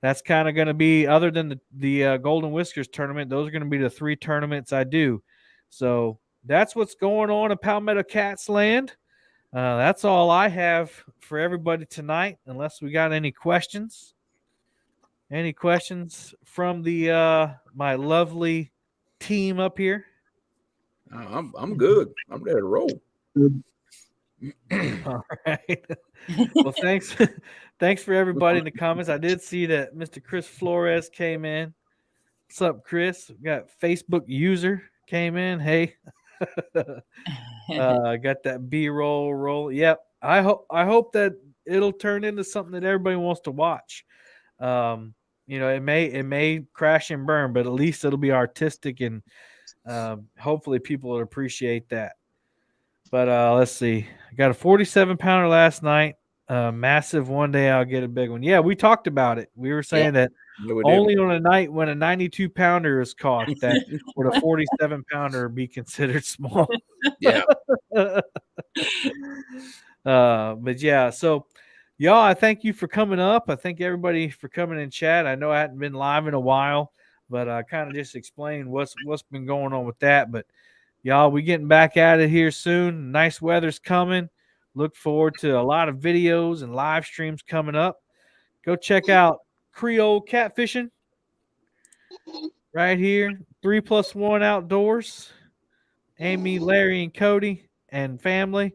that's kind of going to be, other than the Golden Whiskers tournament, those are going to be the 3 tournaments I do. So that's what's going on in Palmetto Cats land. That's all I have for everybody tonight, unless we got any questions. Any questions from the my lovely team up here? I'm good. I'm ready to roll. All right. Well, thanks for everybody in the comments. I did see that Mr. Chris Flores came in. What's up, Chris? We got Facebook user came in. Hey. Got that B-roll roll. Yep. I hope that it'll turn into something that everybody wants to watch. It may crash and burn, but at least it'll be artistic, and hopefully people will appreciate that. But let's see. I got a 47-pounder last night. Massive. One day I'll get a big one. Yeah, we talked about it. We were saying that only on a night when a 92-pounder is caught that would a 47-pounder be considered small. Yeah. But yeah, so y'all, I thank you for coming up. I thank everybody for coming in chat. I know I hadn't been live in a while, but I kind of just explained what's been going on with that. But y'all, we getting back at it here soon. Nice weather's coming. Look forward to a lot of videos and live streams coming up. Go check out Creole Catfishing right here. 3+1 Outdoors. Amy, Larry, and Cody and family.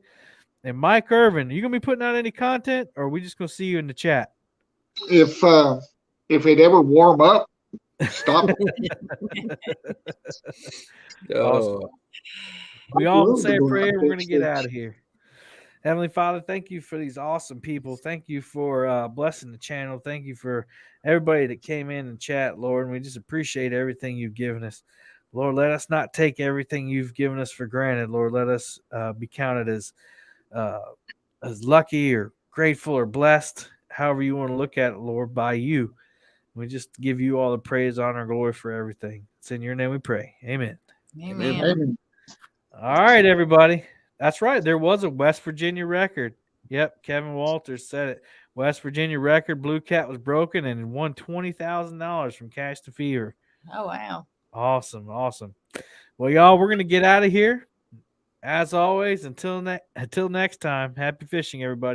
And Mike Irvin, you gonna be putting out any content, or are we just gonna see you in the chat? If it ever warm up, stop. Awesome. We all say a prayer. We're gonna get out of here. Heavenly Father, thank you for these awesome people. Thank you for blessing the channel. Thank you for everybody that came in and chat, Lord. And we just appreciate everything you've given us. Lord, let us not take everything you've given us for granted. Lord, let us be counted as lucky or grateful or blessed, however you want to look at it, Lord, by you. We just give you all the praise, honor, and glory for everything. It's in your name we pray. Amen. Amen. Amen. All right, everybody. That's right. There was a West Virginia record. Yep, Kevin Walters said it. West Virginia record. Blue Cat was broken and won $20,000 from Cash to Fever. Oh, wow. Awesome. Well, y'all, we're going to get out of here. As always, until next time, happy fishing, everybody.